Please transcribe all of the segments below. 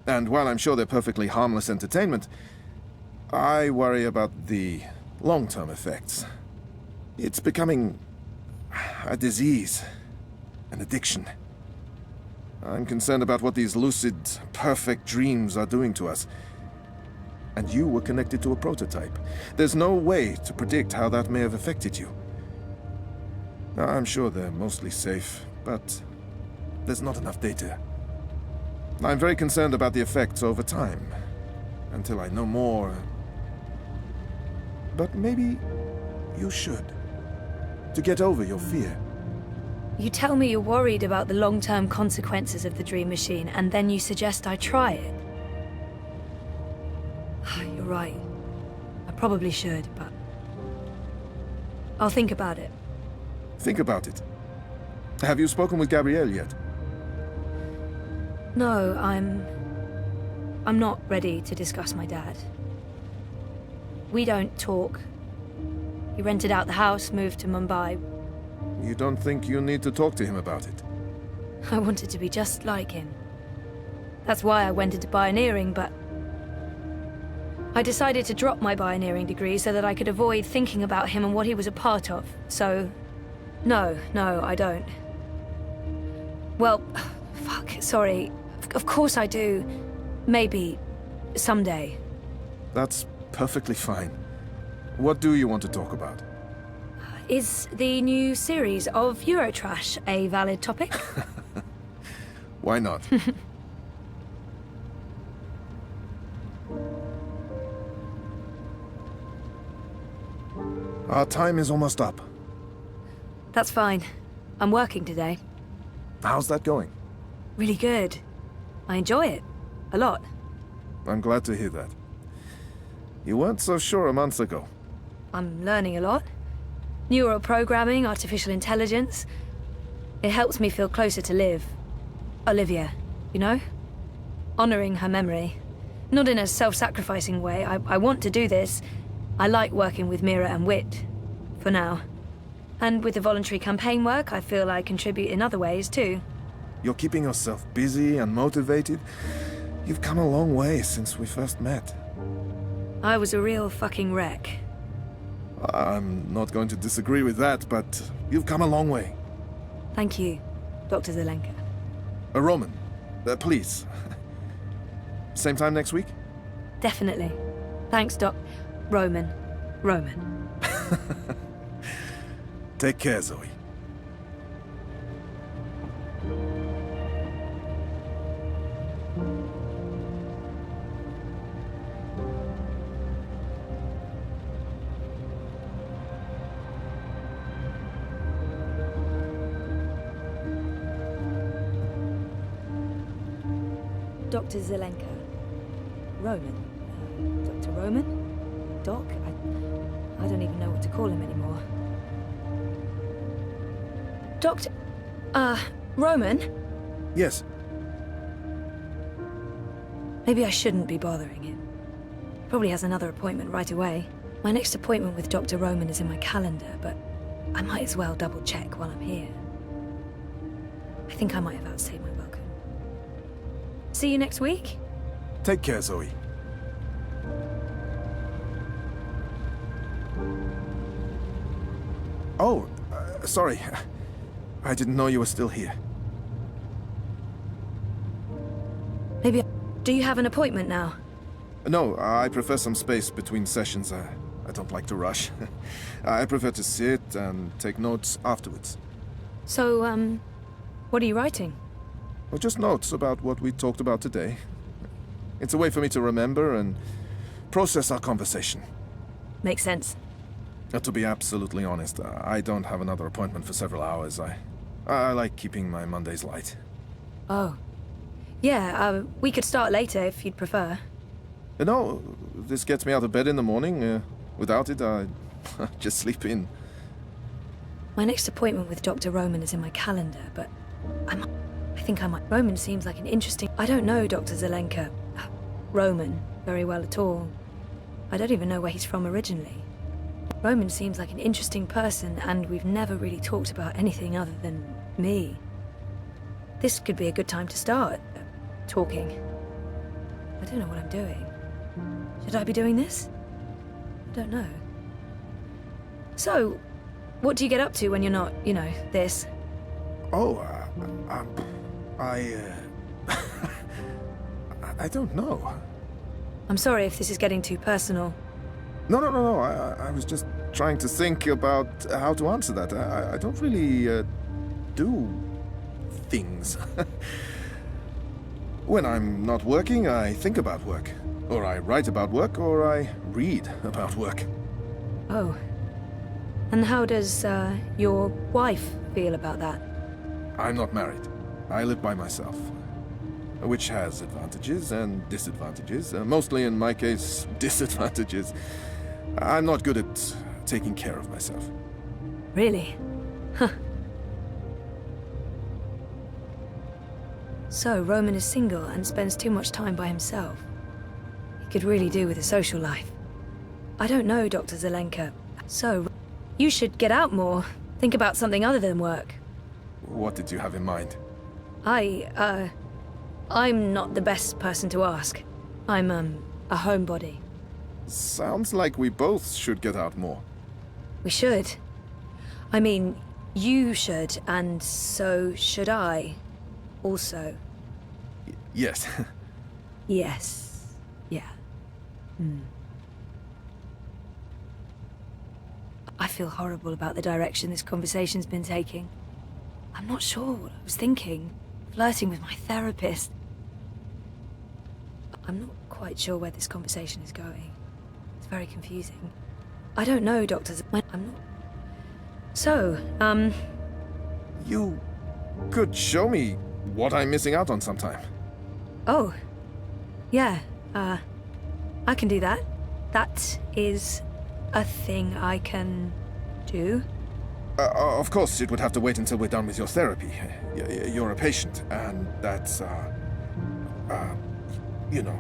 And while I'm sure they're perfectly harmless entertainment, I worry about the long-term effects. It's becoming a disease, an addiction. I'm concerned about what these lucid, perfect dreams are doing to us. And you were connected to a prototype. There's no way to predict how that may have affected you. I'm sure they're mostly safe, but there's not enough data. I'm very concerned about the effects over time, until I know more. But maybe you should, to get over your fear. You tell me you're worried about the long-term consequences of the dream machine, and then you suggest I try it. You're right. I probably should, but I'll think about it. Think about it. Have you spoken with Gabrielle yet? No, I'm not ready to discuss my dad. We don't talk. He rented out the house, moved to Mumbai. You don't think you need to talk to him about it? I wanted to be just like him. That's why I went into pioneering, but I decided to drop my pioneering degree so that I could avoid thinking about him and what he was a part of. So, no, I don't. Well, fuck, sorry. Of course I do. Maybe. Someday. That's perfectly fine. What do you want to talk about? Is the new series of Eurotrash a valid topic? Why not? Our time is almost up. That's fine. I'm working today. How's that going? Really good. I enjoy it. A lot. I'm glad to hear that. You weren't so sure a month ago. I'm learning a lot. Neural programming, artificial intelligence. It helps me feel closer to Liv. Olivia, you know? Honoring her memory. Not in a self-sacrificing way. I want to do this. I like working with Mira and Wit. For now. And with the voluntary campaign work, I feel I contribute in other ways, too. You're keeping yourself busy and motivated. You've come a long way since we first met. I was a real fucking wreck. I'm not going to disagree with that, but you've come a long way. Thank you, Dr. Zelenka. Roman, please. Same time next week? Definitely. Thanks, Doc. Roman. Take care, Zoe. Dr. Zelenka. Roman. Dr. Roman? Doc? I don't even know what to call him anymore. Doctor... Roman? Yes. Maybe I shouldn't be bothering him. He probably has another appointment right away. My next appointment with Dr. Roman is in my calendar, but I might as well double-check while I'm here. I think I might have outstayed my welcome. See you next week? Take care, Zoe. Oh, sorry. I didn't know you were still here. Maybe... Do you have an appointment now? No, I prefer some space between sessions. I don't like to rush. I prefer to sit and take notes afterwards. So, what are you writing? Well, just notes about what we talked about today. It's a way for me to remember and process our conversation. Makes sense. To be absolutely honest, I don't have another appointment for several hours. I like keeping my Mondays light. Oh. Yeah, we could start later if you'd prefer. No, this gets me out of bed in the morning. Without it, I just sleep in. My next appointment with Dr. Roman is in my calendar, but I think I might... Roman seems like an interesting... I don't know Dr. Zelenka. Roman very well at all. I don't even know where he's from originally. Roman seems like an interesting person, and we've never really talked about anything other than me. This could be a good time to start. talking. I don't know what I'm doing. Should I be doing this? I don't know. So, what do you get up to when you're not, you know, this? Oh, I don't know. I'm sorry if this is getting too personal. No. I was just trying to think about how to answer that. I don't really do things. When I'm not working, I think about work. Or I write about work, or I read about work. Oh. And how does, your wife feel about that? I'm not married. I live by myself. Which has advantages and disadvantages. Mostly, in my case, disadvantages. I'm not good at taking care of myself. Really? Huh. So, Roman is single and spends too much time by himself. He could really do with a social life. I don't know, Dr. Zelenka. So, you should get out more. Think about something other than work. What did you have in mind? I'm not the best person to ask. I'm, a homebody. Sounds like we both should get out more. We should. I mean, you should, and so should I. Also. Yes. Yes. Yeah. I feel horrible about the direction this conversation's been taking. I'm not sure what I was thinking. Flirting with my therapist. I'm not quite sure where this conversation is going. It's very confusing. I don't know, doctors. I'm not... So, You could show me what I'm missing out on sometime. Oh. Yeah, I can do that. That is a thing I can do. Of course, it would have to wait until we're done with your therapy. You're a patient, and that's, you know.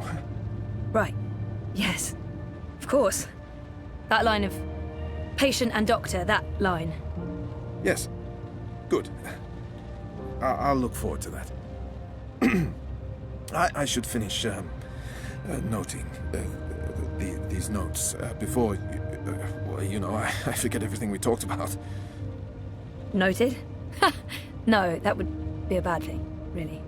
Right. Yes. Of course. That line of patient and doctor, that line. Yes. Good. I'll look forward to that. I should finish, noting these notes before, well, you know, I forget everything we talked about. Noted? No, that would be a bad thing, really.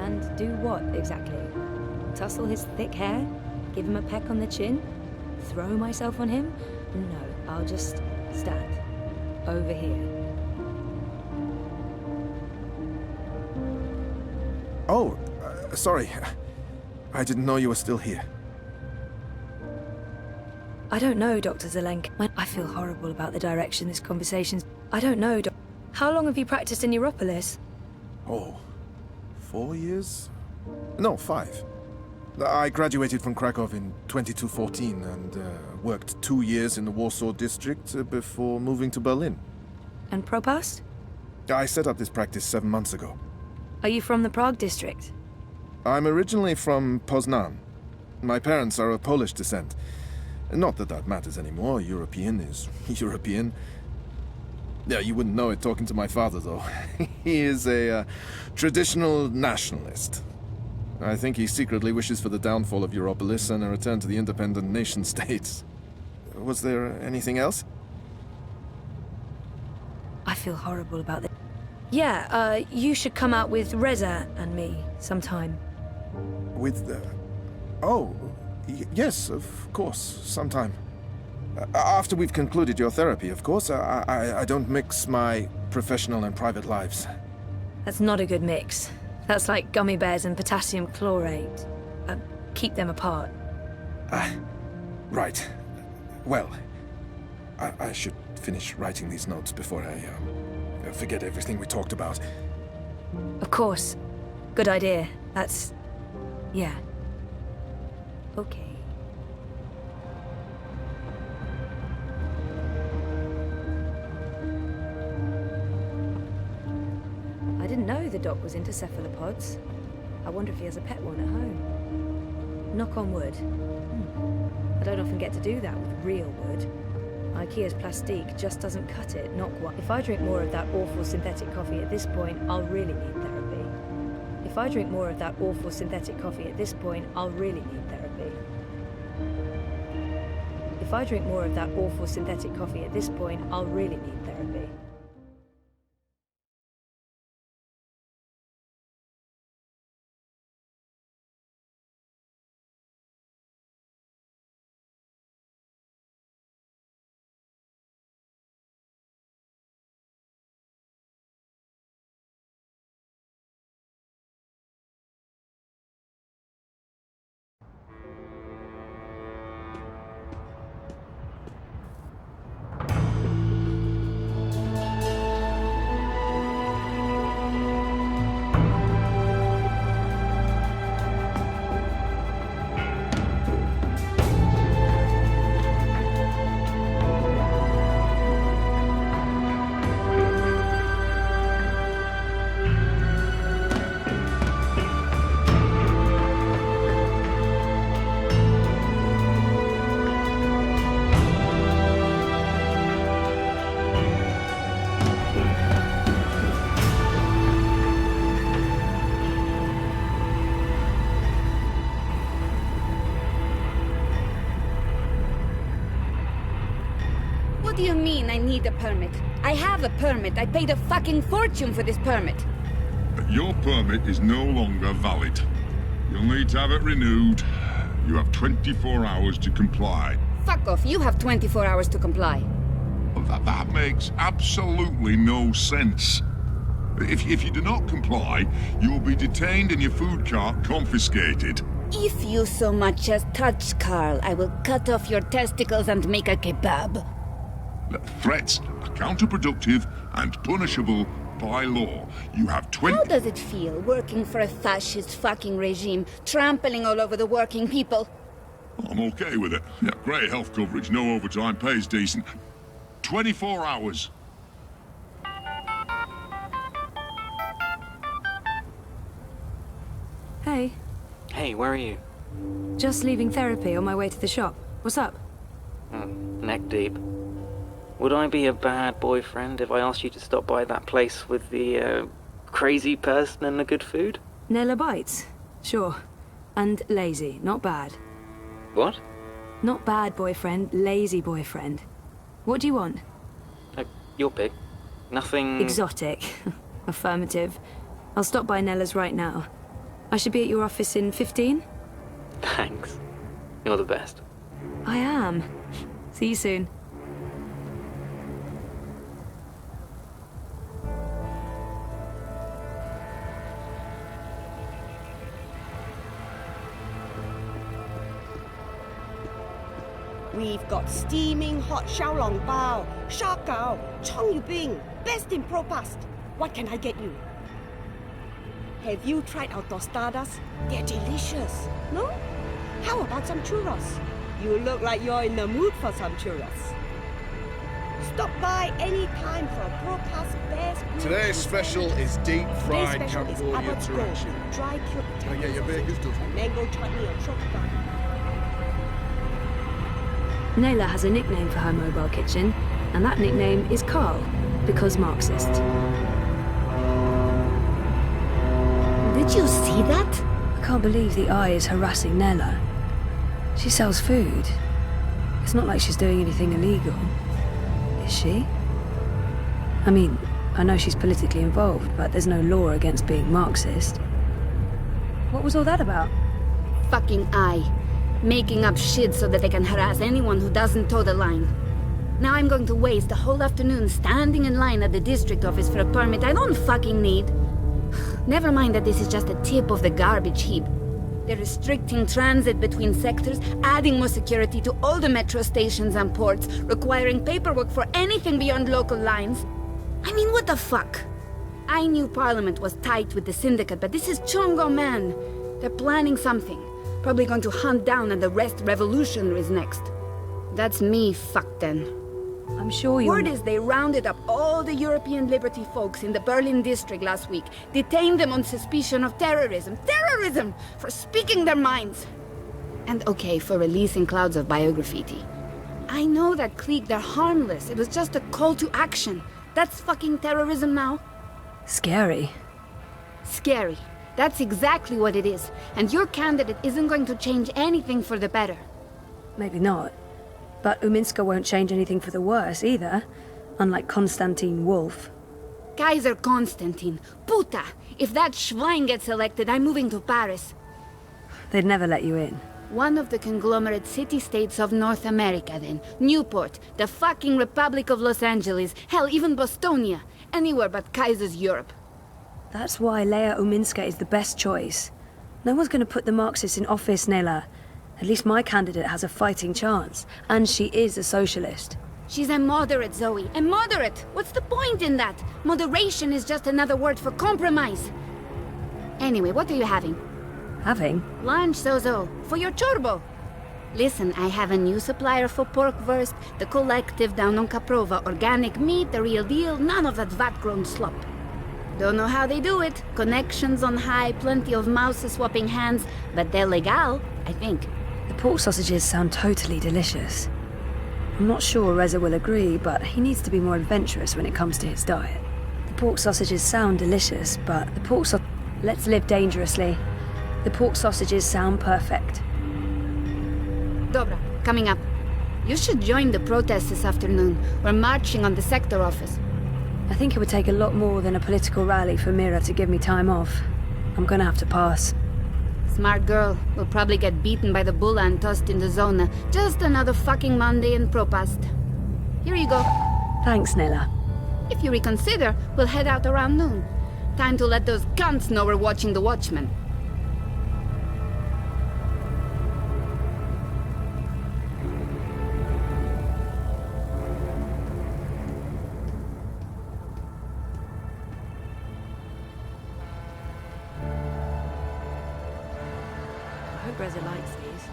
And do what, exactly? Tussle his thick hair? Give him a peck on the chin? Throw myself on him? No, I'll just stand. Over here. Oh, sorry. I didn't know you were still here. I don't know, Dr. Zelenka. I feel horrible about the direction this conversation's... I don't know, How long have you practiced in Europolis? Oh, 4 years? No, 5. I graduated from Krakow in 2214 and worked 2 years in the Warsaw district before moving to Berlin. And Propast? I set up this practice 7 months ago. Are you from the Prague district? I'm originally from Poznan. My parents are of Polish descent. Not that that matters anymore. European is European. Yeah, you wouldn't know it talking to my father, though. He is a traditional nationalist. I think he secretly wishes for the downfall of Europolis and a return to the independent nation-states. Was there anything else? I feel horrible about this. Yeah, you should come out with Reza and me sometime. With yes, of course, sometime. After we've concluded your therapy, of course. I don't mix my professional and private lives. That's not a good mix. That's like gummy bears and potassium chlorate. Keep them apart. Right. Well, I should finish writing these notes before I forget everything we talked about. Of course. Good idea. That's... yeah. Okay. I didn't know the doc was into cephalopods. I wonder if he has a pet one at home. Knock on wood. I don't often get to do that with real wood. IKEA's plastique just doesn't cut it, not quite. If I drink more of that awful synthetic coffee at this point, I'll really need therapy. If I drink more of that awful synthetic coffee at this point, I'll really need therapy. If I drink more of that awful synthetic coffee at this point, I'll really need therapy. What do you mean I need a permit? I have a permit. I paid a fucking fortune for this permit. Your permit is no longer valid. You'll need to have it renewed. You have 24 hours to comply. Fuck off. You have 24 hours to comply. That makes absolutely no sense. If you do not comply, you will be detained and your food cart confiscated. If you so much as touch Carl, I will cut off your testicles and make a kebab. Threats are counterproductive and punishable by law. You have 20... How does it feel working for a fascist fucking regime, trampling all over the working people? I'm okay with it. Yeah, great health coverage, no overtime, pays decent. 24 hours. Hey. Hey, where are you? Just leaving therapy on my way to the shop. What's up? Neck deep. Would I be a bad boyfriend if I asked you to stop by that place with the, crazy person and the good food? Nella Bites? Sure. And lazy, not bad. What? Not bad boyfriend, lazy boyfriend. What do you want? Your pick. Nothing... Exotic. Affirmative. I'll stop by Nella's right now. I should be at your office in 15? Thanks. You're the best. I am. See you soon. We've got steaming hot xiaolongbao, shark gao, chong yu bing, best in Propast. What can I get you? Have you tried our tostadas? They're delicious. No? How about some churros? You look like you're in the mood for some churros. Stop by any time for Propast's best. Today's special is deep fried Cambodia turkey. Dry cured Can I get your burgers, does and mango chutney and chocolate. Nayla has a nickname for her mobile kitchen, and that nickname is Carl, because Marxist. Did you see that? I can't believe the eye is harassing Nella. She sells food. It's not like she's doing anything illegal. Is she? I mean, I know she's politically involved, but there's no law against being Marxist. What was all that about? Fucking eye. Making up shit so that they can harass anyone who doesn't toe the line. Now I'm going to waste the whole afternoon standing in line at the district office for a permit I don't fucking need. Never mind that this is just the tip of the garbage heap. They're restricting transit between sectors, adding more security to all the metro stations and ports, requiring paperwork for anything beyond local lines. I mean, what the fuck? I knew Parliament was tight with the syndicate, but this is Chongo, man. They're planning something. Probably going to hunt down and arrest revolutionaries next. That's me fucked then. I'm sure you... Word is they rounded up all the European Liberty folks in the Berlin district last week, detained them on suspicion of terrorism. Terrorism! For speaking their minds! And okay, for releasing clouds of biograffiti. I know that clique, they're harmless. It was just a call to action. That's fucking terrorism now. Scary. Scary. That's exactly what it is. And your candidate isn't going to change anything for the better. Maybe not. But Uminska won't change anything for the worse either. Unlike Konstantin Wolf. Kaiser Konstantin. Puta! If that Schwein gets elected, I'm moving to Paris. They'd never let you in. One of the conglomerate city-states of North America, then. Newport, the fucking Republic of Los Angeles, hell, even Bostonia. Anywhere but Kaiser's Europe. That's why Leia Uminska is the best choice. No one's going to put the Marxists in office, Nela. At least my candidate has a fighting chance. And she is a socialist. She's a moderate, Zoe. A moderate! What's the point in that? Moderation is just another word for compromise. Anyway, what are you having? Having? Lunch, Zozo. For your chorbo. Listen, I have a new supplier for pork wurst, the collective down on Caprova. Organic meat, the real deal, none of that vat-grown slop. Don't know how they do it. Connections on high, plenty of mouse-swapping hands, but they're legal, I think. The pork sausages sound totally delicious. I'm not sure Reza will agree, but he needs to be more adventurous when it comes to his diet. The pork sausages sound delicious, but the pork Let's live dangerously. The pork sausages sound perfect. Dobra, coming up. You should join the protest this afternoon. We're marching on the sector office. I think it would take a lot more than a political rally for Mira to give me time off. I'm gonna have to pass. Smart girl. We'll probably get beaten by the bulla and tossed in the zona. Just another fucking Monday in Propast. Here you go. Thanks, Nela. If you reconsider, we'll head out around noon. Time to let those cunts know we're watching the Watchmen. I hope Reza likes these.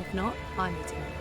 If not, I'm eating them.